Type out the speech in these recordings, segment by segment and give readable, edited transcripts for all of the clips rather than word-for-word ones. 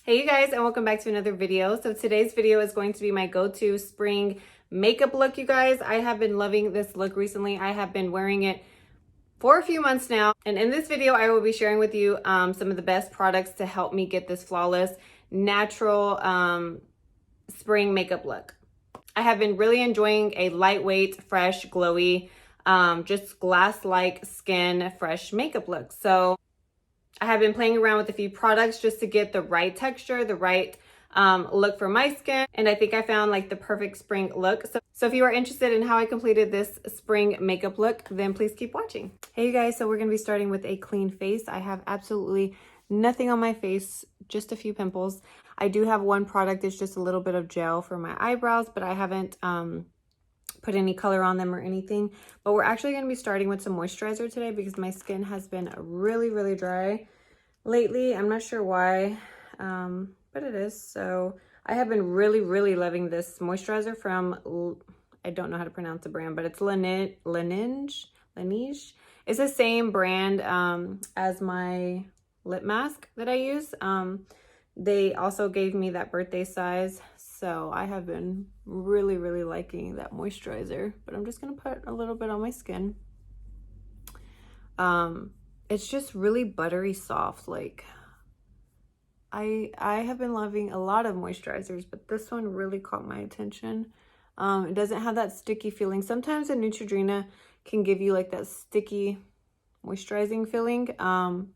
Hey you guys, and welcome back to another video. So today's video is going to be my go-to spring makeup look, you guys. I have been loving this look recently. I have been wearing it for a few months now. And in this video, I will be sharing with you some of the best products to help me get this flawless, natural spring makeup look. I have been really enjoying a lightweight, fresh, glowy, just glass-like skin, fresh makeup look. So I have been playing around with a few products just to get the right texture, the right look for my skin. And I think I found like the perfect spring look. So if you are interested in how I completed this spring makeup look, then please keep watching. Hey you guys, so we're gonna be starting with a clean face. I have absolutely nothing on my face, just a few pimples. I do have one product, it's just a little bit of gel for my eyebrows, but I haven't put any color on them or anything. But we're actually going to be starting with some moisturizer today because my skin has been really dry lately. I'm not sure why, but it is. So I have been really loving this moisturizer from, I don't know how to pronounce the brand, but it's Laneige. It's the same brand as my lip mask that I use. They also gave me that birthday size, so I have been really liking that moisturizer, but I'm just gonna put a little bit on my skin. It's just really buttery soft. Like I have been loving a lot of moisturizers, but this one really caught my attention. It doesn't have that sticky feeling. Sometimes a Neutrogena can give you like that sticky moisturizing feeling.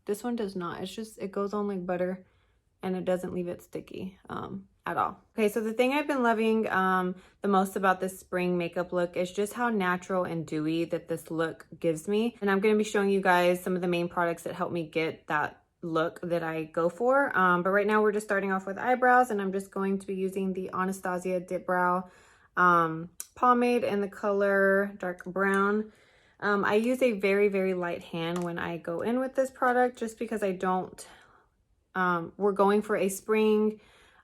This one does not. It's just, it goes on like butter and it doesn't leave it sticky at all. Okay, so the thing I've been loving the most about this spring makeup look is just how natural and dewy that this look gives me. And I'm going to be showing you guys some of the main products that help me get that look that I go for. But right now we're just starting off with eyebrows, and I'm just going to be using the Anastasia Dip Brow pomade in the color dark brown. I use a very light hand when I go in with this product, just because I don't we're going for a spring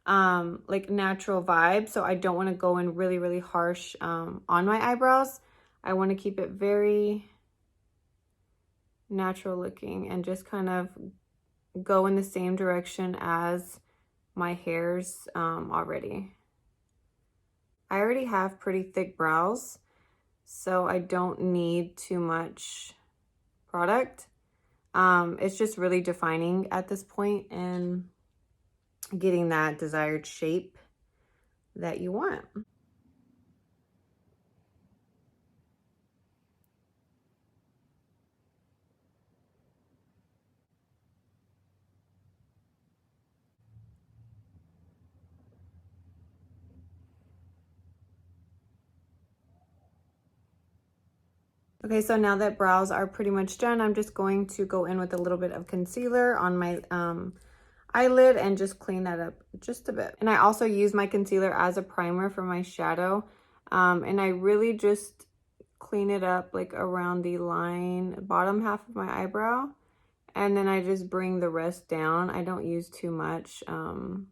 like natural vibe, so I don't want to go in really harsh on my eyebrows. I want to keep it very natural looking and just kind of go in the same direction as my hairs already. I already have pretty thick brows, so I don't need too much product. It's just really defining at this point and getting that desired shape that you want. Okay, so now that brows are pretty much done, I'm just going to go in with a little bit of concealer on my eyelid and just clean that up just a bit. And I also use my concealer as a primer for my shadow. And I really just clean it up like around the line, bottom half of my eyebrow. And then I just bring the rest down. I don't use too much. And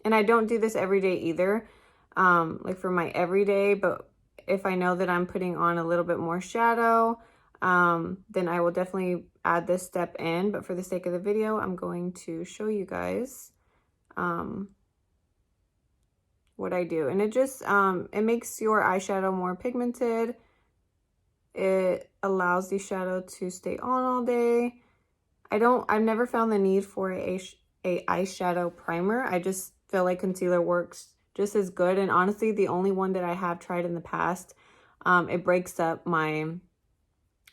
I don't do this every day either, like for my everyday, but if I know that I'm putting on a little bit more shadow, then I will definitely add this step in. But for the sake of the video, I'm going to show you guys what I do. And it just, it makes your eyeshadow more pigmented. It allows the shadow to stay on all day. I've never found the need for a eyeshadow primer. I just feel like concealer works just as good. And honestly, the only one that I have tried in the past, it breaks up my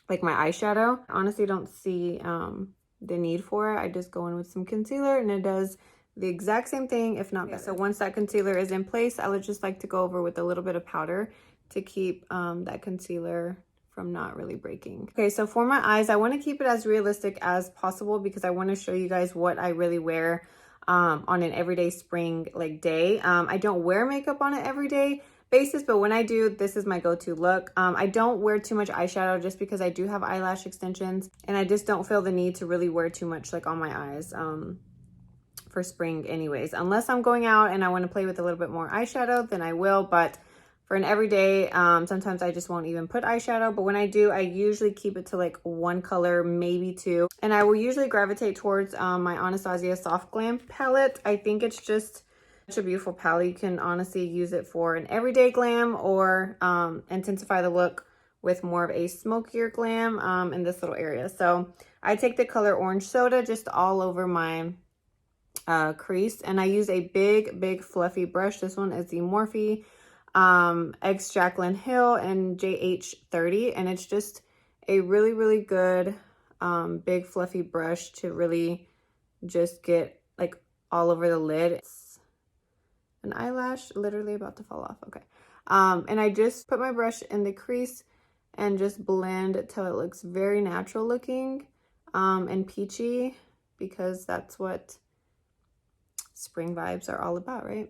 eyeshadow. Honestly, don't see the need for it. I just go in with some concealer and it does the exact same thing, if not better. So once that concealer is in place, I would just like to go over with a little bit of powder to keep that concealer from not really breaking. Okay, so for my eyes, I want to keep it as realistic as possible because I want to show you guys what I really wear on an everyday spring like day. I don't wear makeup on an everyday basis, but when I do, this is my go-to look. I don't wear too much eyeshadow just because I do have eyelash extensions, and I just don't feel the need to really wear too much like on my eyes for spring anyways. Unless I'm going out and I want to play with a little bit more eyeshadow, then I will, but For an everyday, sometimes I just won't even put eyeshadow, but when I do, I usually keep it to like one color, maybe two. And I will usually gravitate towards my Anastasia Soft Glam palette. I think it's just such a beautiful palette. You can honestly use it for an everyday glam or intensify the look with more of a smokier glam in this little area. So I take the color Orange Soda just all over my crease, and I use a big fluffy brush. This one is the Morphe X Jaclyn Hill and JH30, and it's just a really good big fluffy brush to really just get like all over the lid. It's an eyelash literally about to fall off. Okay. And I just put my brush in the crease and just blend till it looks very natural looking and peachy, because that's what spring vibes are all about, right?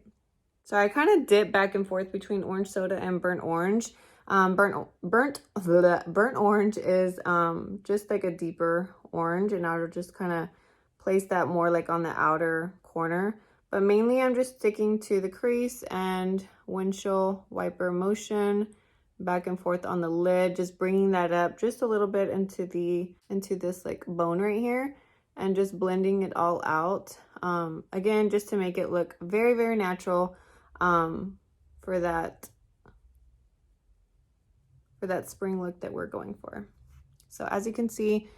So I kind of dip back and forth between Orange Soda and Burnt Orange. Burnt Orange is just like a deeper orange, and I'll just kind of place that more like on the outer corner. But mainly I'm just sticking to the crease and windshield wiper motion back and forth on the lid, just bringing that up just a little bit into this like bone right here, and just blending it all out. Again, just to make it look very natural for that spring look that we're going for. So as you can see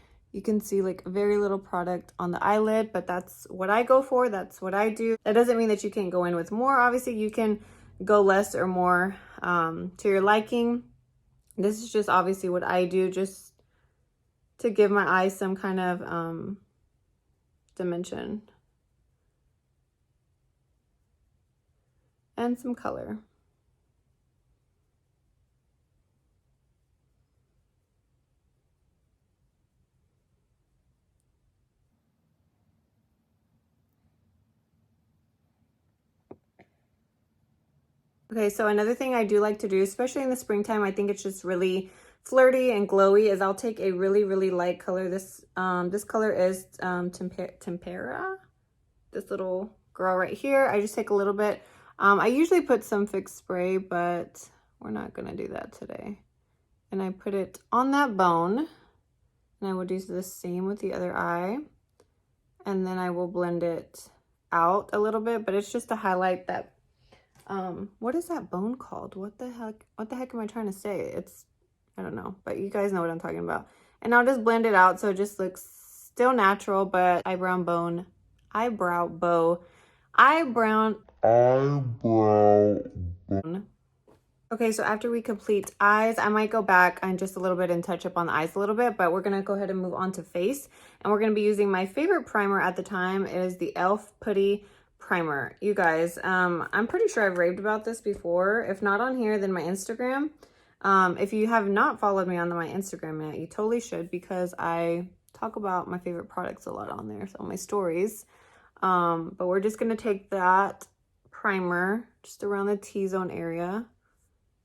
like very little product on the eyelid, but that's what I go for. That's what I do. That doesn't mean that you can't go in with more. Obviously you can go less or more to your liking. This is just obviously what I do, just to give my eyes some kind of dimension and some color. Okay, so another thing I do like to do, especially in the springtime, I think it's just really flirty and glowy, is I'll take a really light color. This color is Tempera. This little girl right here. I just take a little bit. I usually put some fixed spray, but we're not gonna do that today. And I put it on that bone, and I will do the same with the other eye. And then I will blend it out a little bit, but it's just to highlight that. What is that bone called? What the heck am I trying to say? I don't know, but you guys know what I'm talking about. And I'll just blend it out so it just looks still natural, but eyebrow bow. Okay, so after we complete eyes, I might go back and just a little bit and touch up on the eyes a little bit, but we're gonna go ahead and move on to face. And we're gonna be using my favorite primer at the time. It is the e.l.f. Putty Primer. You guys, I'm pretty sure I've raved about this before. If not on here, then my Instagram. If you have not followed me on my Instagram yet, you totally should, because I talk about my favorite products a lot on there, so on my stories. But we're just gonna take that primer just around the T-zone area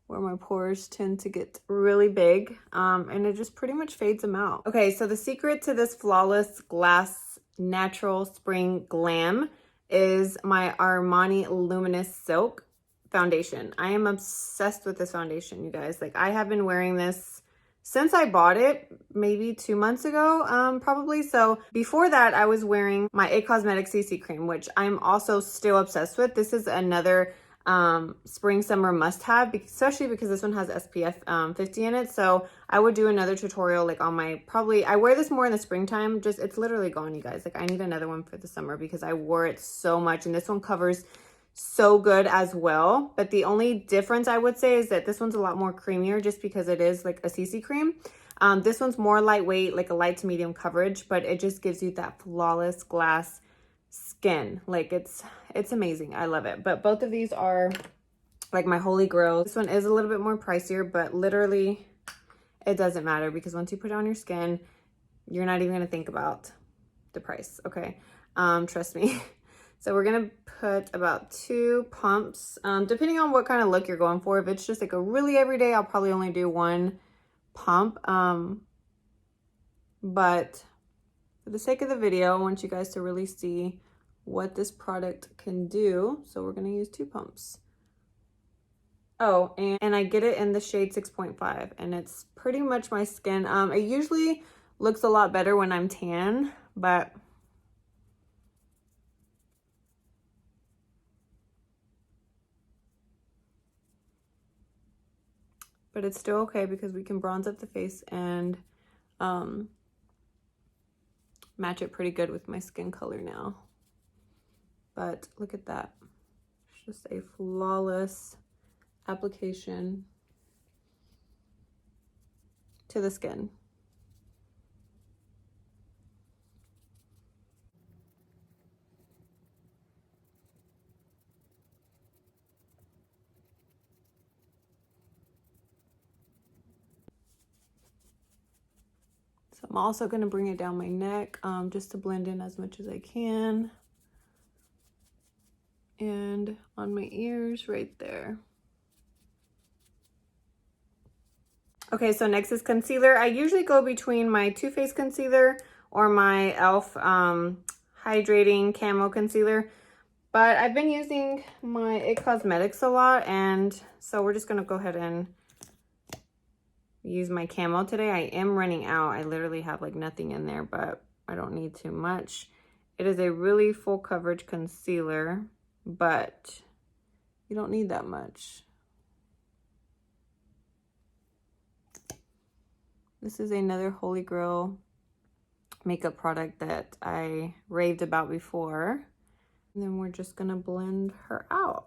where my pores tend to get really big, and it just pretty much fades them out. Okay, so the secret to this Flawless Glass Natural Spring Glam is my Armani Luminous Silk foundation. I am obsessed with this foundation, you guys. Like, I have been wearing this since I bought it, maybe 2 months ago, probably. So before that, I was wearing my It Cosmetics CC cream, which I'm also still obsessed with. This is another spring summer must have, especially because this one has SPF 50 in it. So I would do another tutorial like on my, I wear this more in the springtime. Just, it's literally gone, you guys. Like, I need another one for the summer because I wore it so much, and this one covers so good as well. But the only difference I would say is that this one's a lot more creamier, just because it is like a CC cream. This one's more lightweight, like a light to medium coverage, but it just gives you that flawless glass skin. Like, it's amazing. I love it. But both of these are like my holy grail. This one is a little bit more pricier, but literally it doesn't matter, because once you put it on your skin, you're not even going to think about the price. Okay. Trust me. So we're going to put about 2 pumps, depending on what kind of look you're going for. If it's just like a really everyday, I'll probably only do 1 pump. But for the sake of the video, I want you guys to really see what this product can do. So we're going to use 2 pumps. Oh, and I get it in the shade 6.5, and it's pretty much my skin. It usually looks a lot better when I'm tan, but it's still okay because we can bronze up the face and match it pretty good with my skin color now. But look at that. It's just a flawless application to the skin. So I'm also going to bring it down my neck just to blend in as much as I can. And on my ears right there. Okay, so next is concealer. I usually go between my Too Faced concealer or my e.l.f. Hydrating Camo Concealer. But I've been using my IT Cosmetics a lot, and so we're just going to go ahead and use my Camo today. I am running out. I literally have like nothing in there, but I don't need too much. It is a really full coverage concealer, but you don't need that much. This is another Holy Grail makeup product that I raved about before. And then we're just gonna blend her out.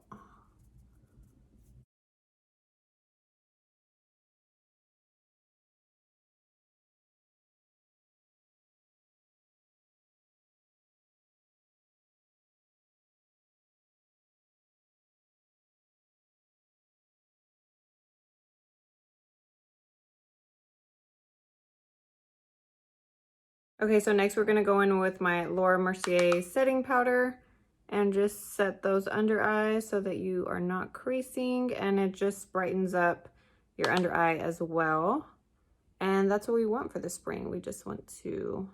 Okay, so next we're gonna go in with my Laura Mercier setting powder and just set those under eyes so that you are not creasing, and it just brightens up your under eye as well. And that's what we want for the spring. We just want to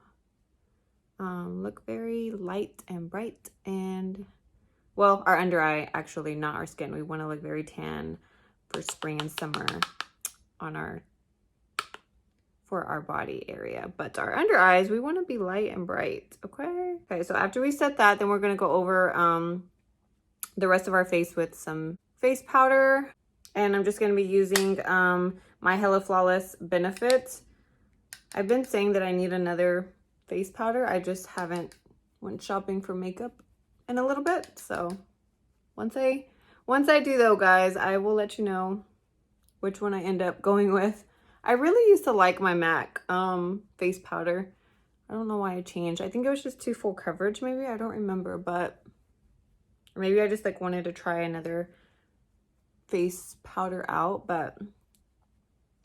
look very light and bright, and well, our under eye, actually, not our skin. We want to look very tan for spring and summer on for our body area, but our under eyes, we want to be light and bright. Okay, so after we set that, then we're going to go over the rest of our face with some face powder, and I'm just going to be using my Hella Flawless Benefit. I've been saying that I need another face powder. I just haven't went shopping for makeup in a little bit, so once I do though, guys, I will let you know which one I end up going with. I really used to like my MAC face powder. I don't know why I changed. I think it was just too full coverage, maybe. I don't remember, but maybe I just like wanted to try another face powder out. But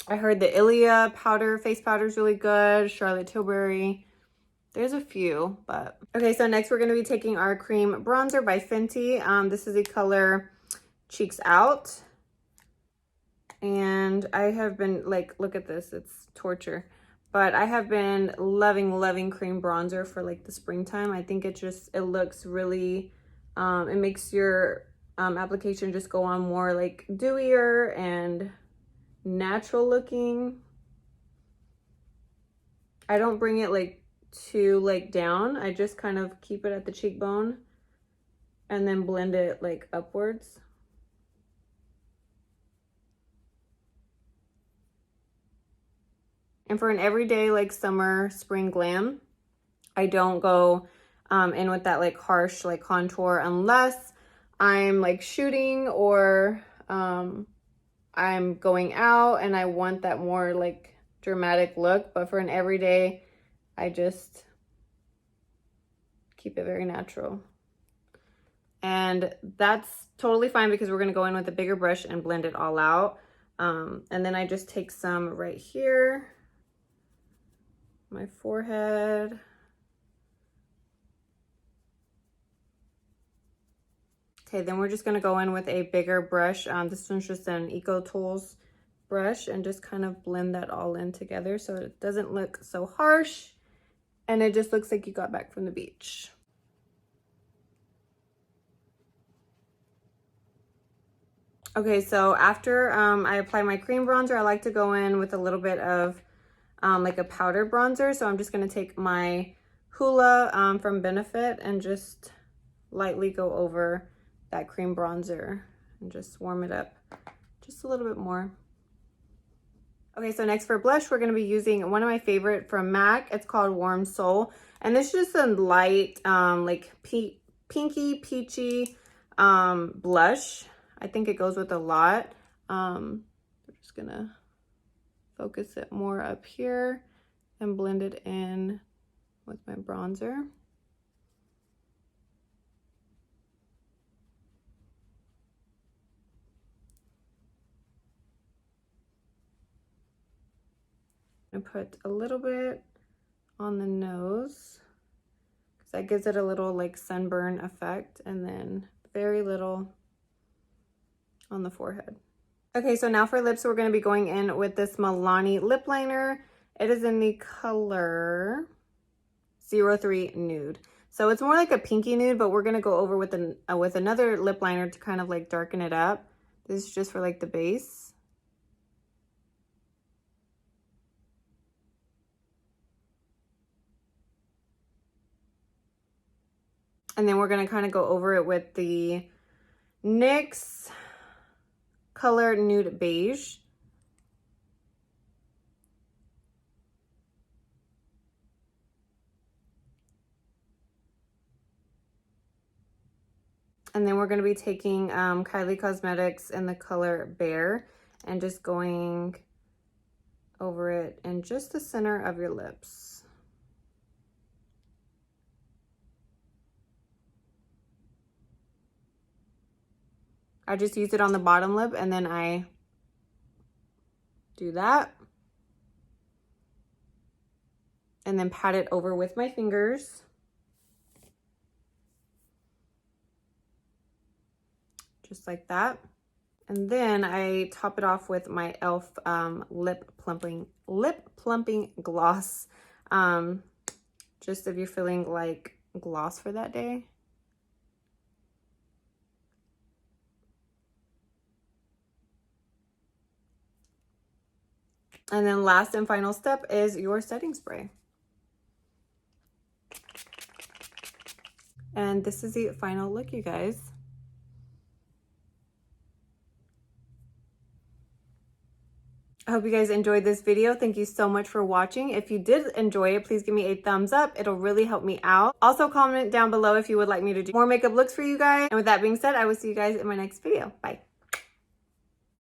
I heard the Ilia powder, face powder is really good. Charlotte Tilbury. There's a few, but okay. So next we're going to be taking our cream bronzer by Fenty. This is the color Cheeks Out. And I have been like, look at this, it's torture, but I have been loving cream bronzer for like the springtime. I think it looks really it makes your application just go on more like dewier and natural looking. I don't bring it like too like down. I just kind of keep it at the cheekbone and then blend it like upwards. And for an everyday like summer, spring glam, I don't go in with that like harsh like contour unless I'm like shooting or I'm going out and I want that more like dramatic look. But for an everyday, I just keep it very natural. And that's totally fine because we're going to go in with a bigger brush and blend it all out. And then I just take some right here, my forehead. Okay, then we're just gonna go in with a bigger brush. This one's just an Eco Tools brush, and just kind of blend that all in together so it doesn't look so harsh and it just looks like you got back from the beach. Okay, so after I apply my cream bronzer, I like to go in with a little bit of like a powder bronzer. So I'm just gonna take my Hoola from Benefit and just lightly go over that cream bronzer and just warm it up just a little bit more. Okay, so next for blush, we're gonna be using one of my favorite from MAC. It's called Warm Soul. And this is just a light, like pinky, peachy blush. I think it goes with a lot. I'm just gonna focus it more up here and blend it in with my bronzer. I put a little bit on the nose because that gives it a little like sunburn effect, and then very little on the forehead. Okay, so now for lips, we're going to be going in with this Milani lip liner. It is in the color 03 Nude. So it's more like a pinky nude, but we're going to go over with another lip liner to kind of like darken it up. This is just for like the base. And then we're going to kind of go over it with the NYX color Nude Beige. And then we're going to be taking Kylie Cosmetics in the color Bear and just going over it in just the center of your lips. I just use it on the bottom lip and then I do that. And then pat it over with my fingers. Just like that. And then I top it off with my e.l.f. lip plumping gloss. Just if you're feeling like gloss for that day. And then last and final step is your setting spray. And this is the final look, you guys. I hope you guys enjoyed this video. Thank you so much for watching. If you did enjoy it, please give me a thumbs up. It'll really help me out. Also comment down below if you would like me to do more makeup looks for you guys. And with that being said, I will see you guys in my next video. Bye.